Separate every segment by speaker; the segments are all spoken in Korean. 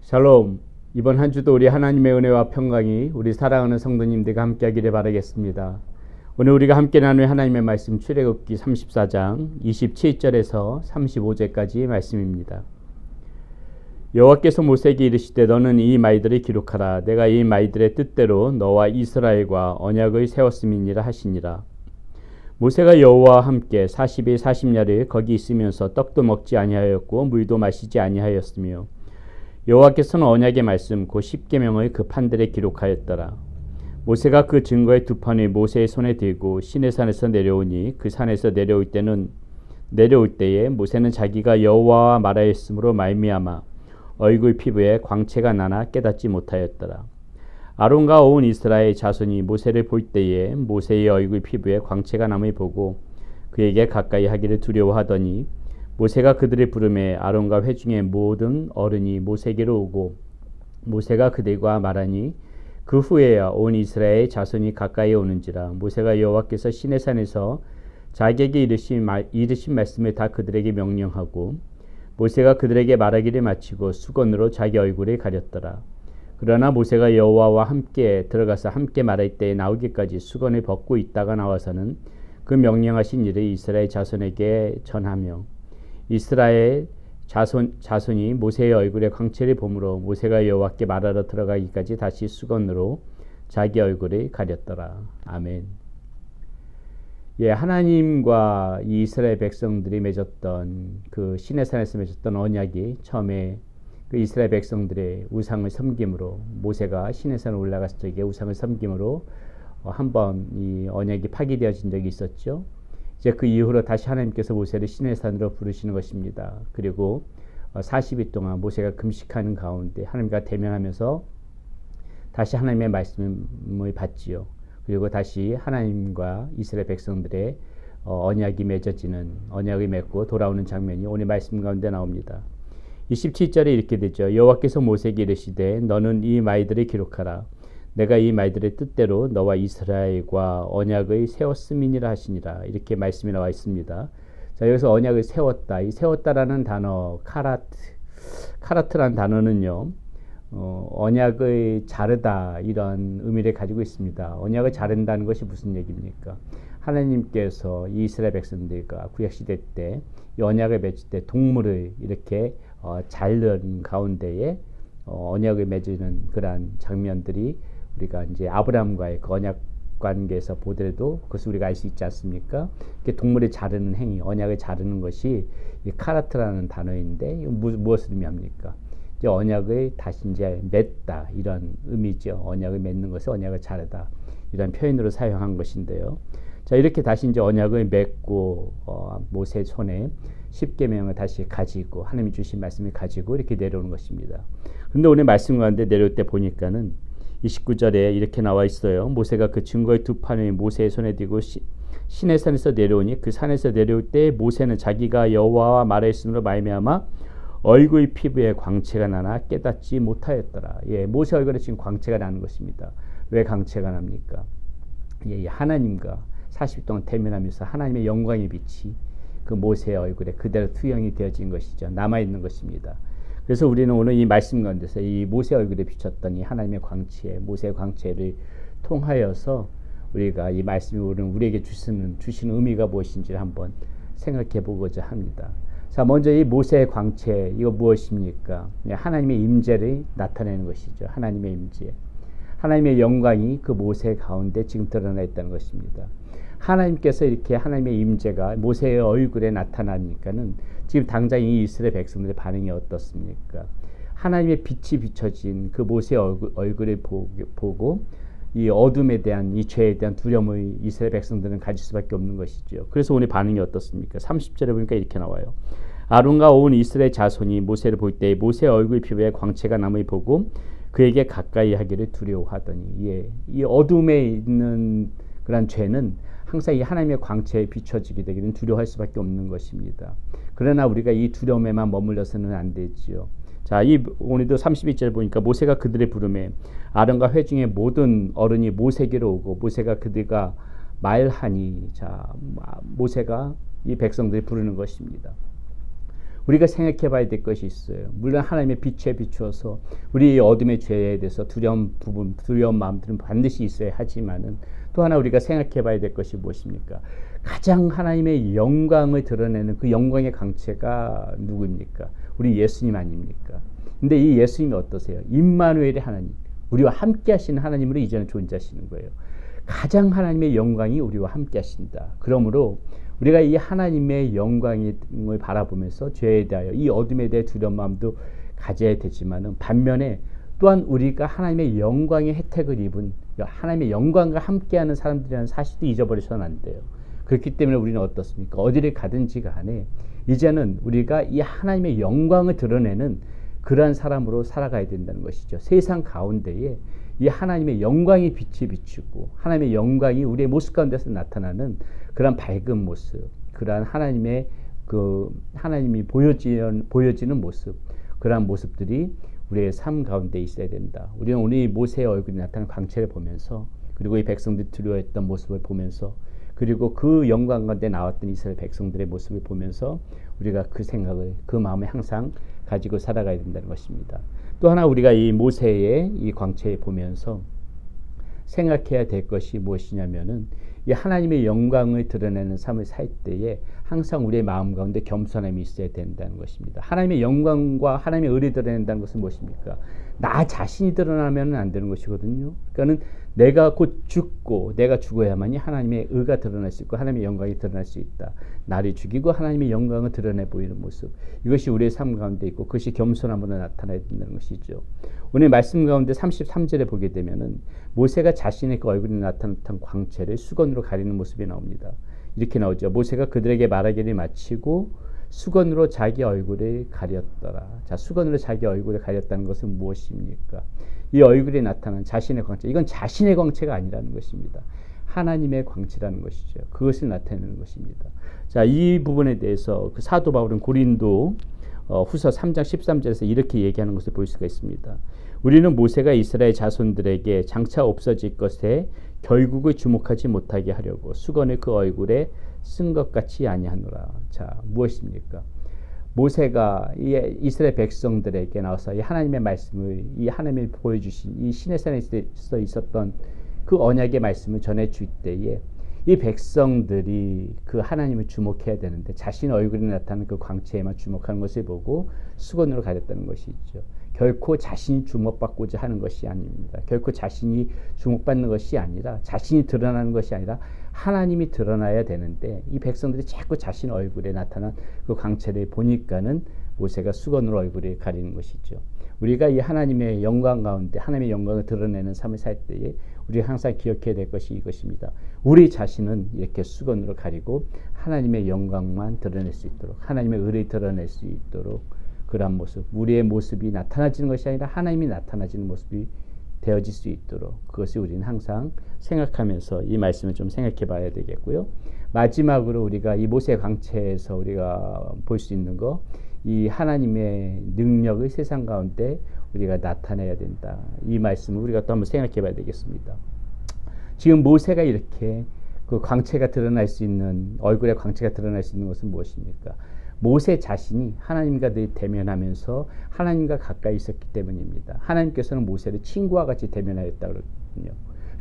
Speaker 1: 샬롬. 이번 한 주도 우리 하나님의 은혜와 평강이 우리 사랑하는 성도님들과 함께하기를 바라겠습니다. 오늘 우리가 함께 나눌 하나님의 말씀 출애굽기 34장 27절에서 35절까지의 말씀입니다. 여호와께서 모세에게 이르시되 너는 이 말들을 기록하라. 내가 이 말들의 뜻대로 너와 이스라엘과 언약을 세웠음이니라 하시니라. 모세가 여호와와 함께 40일 40야를 거기 있으면서 떡도 먹지 아니하였고 물도 마시지 아니하였으며 여호와께서는 언약의 말씀 곧 십계명을 그 판들에 기록하였더라. 모세가 그 증거의 두 판을 모세의 손에 들고 시내산에서 내려오니 그 산에서 내려올 때에 모세는 자기가 여호와와 말하였으므로 말미암아 얼굴 피부에 광채가 나나 깨닫지 못하였더라. 아론과 온 이스라엘 자손이 모세를 볼 때에 모세의 얼굴 피부에 광채가 남을 보고 그에게 가까이 하기를 두려워하더니 모세가 그들을 부르매 아론과 회중의 모든 어른이 모세에게로 오고 모세가 그들과 말하니 그 후에야 온 이스라엘 자손이 가까이 오는지라. 모세가 여호와께서 시내산에서 자기에게 이르신 말씀을 다 그들에게 명령하고 모세가 그들에게 말하기를 마치고 수건으로 자기 얼굴을 가렸더라. 그러나 모세가 여호와와 함께 들어가서 함께 말할 때에 나오기까지 수건을 벗고 있다가 나와서는 그 명령하신 일을 이스라엘 자손에게 전하며 이스라엘 자손이 모세의 얼굴에 광채를 보므로 모세가 여호와께 말하러 들어가기까지 다시 수건으로 자기 얼굴을 가렸더라. 아멘. 하나님과 이 이스라엘 백성들이 맺었던 그 시내산에서 맺었던 언약이 처음에 그 이스라엘 백성들의 우상을 섬김으로 모세가 시내산에 올라갔을 적에 우상을 섬김으로 한번 이 언약이 파기되어진 적이 있었죠. 이제 그 이후로 다시 하나님께서 모세를 시내산으로 부르시는 것입니다. 그리고 40일 동안 모세가 금식하는 가운데 하나님과 대면하면서 다시 하나님의 말씀을 받지요. 그리고 다시 하나님과 이스라엘 백성들의 언약이 맺어지는 언약을 맺고 돌아오는 장면이 오늘 말씀 가운데 나옵니다. 27절에 이렇게 되죠. 여호와께서 모세에게 이르시되 너는 이 말들을 기록하라. 내가 이 말들의 뜻대로 너와 이스라엘과 언약을 세웠음이니라 하시니라. 이렇게 말씀이 나와 있습니다. 자, 여기서 언약을 세웠다. 이 세웠다라는 단어 카라트라는 단어는요. 언약을 자르다 이런 의미를 가지고 있습니다. 언약을 자른다는 것이 무슨 얘기입니까? 하나님께서 이스라엘 백성들과 구약시대 때 이 언약을 맺을 때 동물을 이렇게 자른 가운데에 언약을 맺는 그러한 장면들이 우리가 이제 아브라함과의 그 언약 관계에서 보더라도 그것을 우리가 알 수 있지 않습니까? 이렇게 동물을 자르는 행위, 언약을 자르는 것이 이 카라트라는 단어인데 무엇을 의미합니까? 이제 언약을 다시 이제 맺다 이런 의미죠. 언약을 맺는 것을 언약을 자르다 이런 표현으로 사용한 것인데요. 자, 이렇게 다시 이제 언약을 맺고 모세 손에 십계명을 다시 가지고 하나님이 주신 말씀을 가지고 이렇게 내려오는 것입니다. 그런데 오늘 말씀 가운데 내려올 때 보니까는 29절에 이렇게 나와 있어요. 모세가 그 증거의 두 판을 모세의 손에 들고 시내산에서 내려오니 그 산에서 내려올 때 모세는 자기가 여호와와 말하였으므로 말미암아 얼굴 피부에 광채가 나나 깨닫지 못하였더라. 모세 얼굴에 지금 광채가 나는 것입니다. 왜 광채가 납니까? 하나님과 40일 동안 대면하면서 하나님의 영광의 빛이 그 모세의 얼굴에 그대로 투영이 되어진 것이죠. 남아있는 것입니다. 그래서 우리는 오늘 이 말씀 가운데서 이 모세 얼굴에 비쳤던 이 하나님의 광채, 모세의 광채를 통하여서 우리가 이 말씀이 우리에게 주시는 의미가 무엇인지를 한번 생각해 보고자 합니다. 자, 먼저 이 모세의 광채, 이거 무엇입니까? 하나님의 임재를 나타내는 것이죠. 하나님의 임재. 하나님의 영광이 그 모세 가운데 지금 드러나 있다는 것입니다. 하나님께서 이렇게 하나님의 임재가 모세의 얼굴에 나타나니까는 지금 당장 이 이스라엘 백성들의 반응이 어떻습니까? 하나님의 빛이 비춰진 그 모세의 얼굴을 보고 이 어둠에 대한 이 죄에 대한 두려움을 이스라엘 백성들은 가질 수밖에 없는 것이죠. 그래서 오늘 반응이 어떻습니까? 30절에 보니까 이렇게 나와요. 아론과 온 이스라엘 자손이 모세를 볼 때 모세의 얼굴 피부에 광채가 남을 보고 그에게 가까이 하기를 두려워하더니 이 어둠에 있는 그런 죄는 항상 이 하나님의 광채에 비춰지게 되기는 두려워할 수밖에 없는 것입니다. 그러나 우리가 이 두려움에만 머물러서는 안 되지요. 자, 오늘도 32절 보니까 모세가 그들의 부름에 아론과 회중의 모든 어른이 모세에게로 오고 모세가 그들과 말하니, 자, 모세가 이 백성들이 부르는 것입니다. 우리가 생각해 봐야 될 것이 있어요. 물론 하나님의 빛에 비추어서 우리 어둠의 죄에 대해서 두려운 마음들은 반드시 있어야 하지만은 또 하나 우리가 생각해 봐야 될 것이 무엇입니까? 가장 하나님의 영광을 드러내는 그 영광의 광채가 누구입니까? 우리 예수님 아닙니까? 근데 이 예수님이 어떠세요? 임마누엘의 하나님, 우리와 함께 하시는 하나님으로 이제는 존재하시는 거예요. 가장 하나님의 영광이 우리와 함께 하신다. 그러므로 우리가 이 하나님의 영광을 바라보면서 죄에 대하여 이 어둠에 대해 두려운 마음도 가져야 되지만은 반면에 또한 우리가 하나님의 영광의 혜택을 입은 하나님의 영광과 함께하는 사람들이라는 사실도 잊어버리서는 안 돼요. 그렇기 때문에 우리는 어떻습니까? 어디를 가든지 간에 이제는 우리가 이 하나님의 영광을 드러내는 그러한 사람으로 살아가야 된다는 것이죠. 세상 가운데에 이 하나님의 영광이 빛이 비추고 하나님의 영광이 우리의 모습 가운데서 나타나는 그런 밝은 모습, 그러한 하나님이 보여지는 모습, 그러한 모습들이 우리의 삶 가운데 있어야 된다. 우리는 오늘 모세의 얼굴이 나타나는 광채를 보면서, 그리고 이 백성들이 두려워했던 모습을 보면서, 그리고 그 영광 가운데 나왔던 이스라엘 백성들의 모습을 보면서 우리가 그 생각을, 그 마음을 항상 가지고 살아가야 된다는 것입니다. 또 하나 우리가 이 모세의 이 광채에 보면서 생각해야 될 것이 무엇이냐면은 이 하나님의 영광을 드러내는 삶을 살 때에 항상 우리의 마음 가운데 겸손함이 있어야 된다는 것입니다. 하나님의 영광과 하나님의 의를 드러낸다는 것은 무엇입니까? 나 자신이 드러나면 안 되는 것이거든요. 그러니까는 내가 곧 죽고 내가 죽어야만이 하나님의 의가 드러날 수 있고 하나님의 영광이 드러날 수 있다. 나를 죽이고 하나님의 영광을 드러내 보이는 모습, 이것이 우리의 삶 가운데 있고 그것이 겸손함으로 나타나야 된다는 것이죠. 오늘 말씀 가운데 33절에 보게 되면은 모세가 자신의 그 얼굴에 나타났던 광채를 수건으로 가리는 모습이 나옵니다. 이렇게 나오죠. 모세가 그들에게 말하기를 마치고 수건으로 자기 얼굴을 가렸더라. 자, 수건으로 자기 얼굴을 가렸다는 것은 무엇입니까? 이 얼굴에 나타난 자신의 광채, 이건 자신의 광채가 아니라는 것입니다. 하나님의 광채라는 것이죠. 그것을 나타내는 것입니다. 자, 이 부분에 대해서 그 사도 바울은 고린도 후서 3장 13절에서 이렇게 얘기하는 것을 볼 수가 있습니다. 우리는 모세가 이스라엘 자손들에게 장차 없어질 것에 결국을 주목하지 못하게 하려고 수건을 그 얼굴에 쓴 것 같이 아니하노라. 자, 무엇입니까? 모세가 이스라엘 백성들에게 나와서 이 하나님의 말씀을, 이 하나님이 보여주신 이 시내산에서 있었던 그 언약의 말씀을 전해줄 때에 이 백성들이 그 하나님을 주목해야 되는데 자신의 얼굴에 나타나는 그 광채에만 주목하는 것을 보고 수건으로 가렸다는 것이죠. 결코 자신이 주목받고자 하는 것이 아닙니다. 결코 자신이 주목받는 것이 아니라, 자신이 드러나는 것이 아니라 하나님이 드러나야 되는데 이 백성들이 자꾸 자신의 얼굴에 나타난 그 광채를 보니까는 모세가 수건으로 얼굴을 가리는 것이죠. 우리가 이 하나님의 영광 가운데 하나님의 영광을 드러내는 삶을 살 때에 우리가 항상 기억해야 될 것이 이것입니다. 우리 자신은 이렇게 수건으로 가리고 하나님의 영광만 드러낼 수 있도록, 하나님의 의를 드러낼 수 있도록, 그러한 모습, 우리의 모습이 나타나지는 것이 아니라 하나님이 나타나지는 모습이 되어질 수 있도록, 그것을 우리는 항상 생각하면서 이 말씀을 좀 생각해 봐야 되겠고요. 마지막으로 우리가 이 모세의 광채에서 우리가 볼 수 있는 거, 이 하나님의 능력을 세상 가운데 우리가 나타내야 된다. 이 말씀을 우리가 또 한번 생각해 봐야 되겠습니다. 지금 모세가 이렇게 그 광채가 드러날 수 있는, 얼굴에 광채가 드러날 수 있는 것은 무엇입니까? 모세 자신이 하나님과 늘 대면하면서 하나님과 가까이 있었기 때문입니다. 하나님께서는 모세를 친구와 같이 대면하였다고 그러거든요.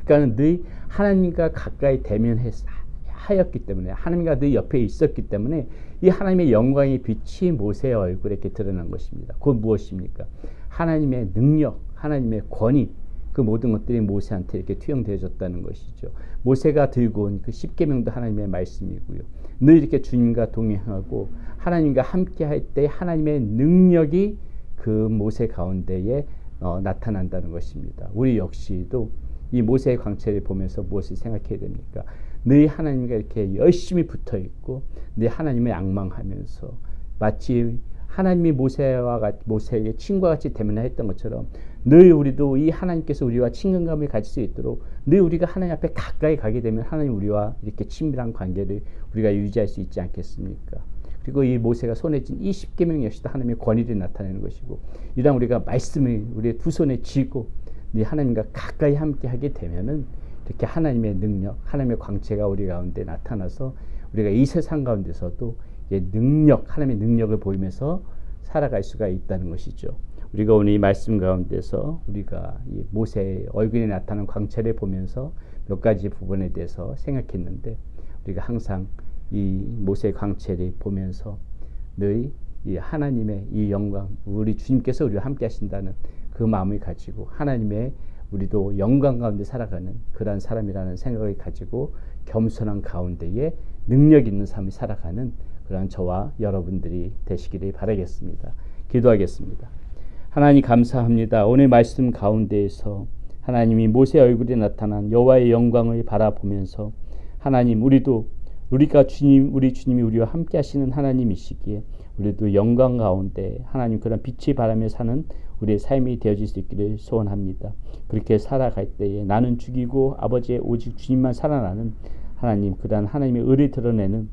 Speaker 1: 그러니까 늘 하나님과 가까이 대면하였기 때문에, 하나님과 늘 옆에 있었기 때문에 이 하나님의 영광의 빛이 모세의 얼굴에 이렇게 드러난 것입니다. 그건 무엇입니까? 하나님의 능력, 하나님의 권위, 그 모든 것들이 모세한테 이렇게 투영되어졌다는 것이죠. 모세가 들고 온 그 십계명도 하나님의 말씀이고요. 늘 이렇게 주님과 동행하고 하나님과 함께 할 때 하나님의 능력이 그 모세 가운데에 나타난다는 것입니다. 우리 역시도 이 모세의 광채를 보면서 무엇을 생각해야 됩니까? 늘 하나님과 이렇게 열심히 붙어 있고 늘 하나님을 앙망하면서 마치 하나님이 모세에게 친구와 같이 대면했던 것처럼 늘 우리도 이 하나님께서 우리와 친근감을 가질 수 있도록 늘 우리가 하나님 앞에 가까이 가게 되면 하나님 우리와 이렇게 친밀한 관계를 우리가 유지할 수 있지 않겠습니까? 그리고 이 모세가 손에 쥔 이 십계명 역시도 하나님의 권위를 나타내는 것이고, 이랑 우리가 말씀을 우리의 두 손에 쥐고 늘 하나님과 가까이 함께 하게 되면은 이렇게 하나님의 능력, 하나님의 광채가 우리 가운데 나타나서 우리가 이 세상 가운데서도 하나님의 능력을 보이면서 살아갈 수가 있다는 것이죠. 우리가 오늘 이 말씀 가운데서 우리가 이 모세의 얼굴에 나타난 광채를 보면서 몇 가지 부분에 대해서 생각했는데, 우리가 항상 이 모세의 광채를 보면서 늘 이 하나님의 이 영광, 우리 주님께서 우리와 함께 하신다는 그 마음을 가지고 하나님의 우리도 영광 가운데 살아가는 그러한 사람이라는 생각을 가지고 겸손한 가운데에 능력 있는 삶을 살아가는 그러한 저와 여러분들이 되시기를 바라겠습니다. 기도하겠습니다. 하나님 감사합니다. 오늘 말씀 가운데에서 하나님이 모세 얼굴에 나타난 여호와의 영광을 바라보면서 하나님 우리가 우리 주님이 우리와 함께 하시는 하나님이시기에 우리도 영광 가운데 하나님 그런 빛이 바라며 사는 우리의 삶이 되어질 수 있기를 소원합니다. 그렇게 살아갈 때에 나는 죽이고 아버지의 오직 주님만 살아나는 하나님, 그러한 하나님의 의를 드러내는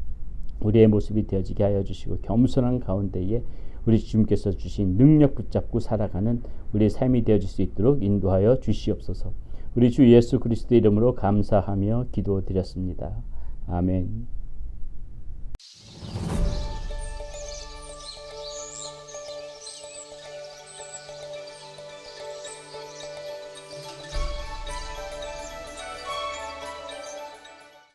Speaker 1: 우리의 모습이 되어지게 하여 주시고, 겸손한 가운데에 우리 주님께서 주신 능력 붙잡고 살아가는 우리의 삶이 되어질 수 있도록 인도하여 주시옵소서. 우리 주 예수 그리스도의 이름으로 감사하며 기도드렸습니다. 아멘.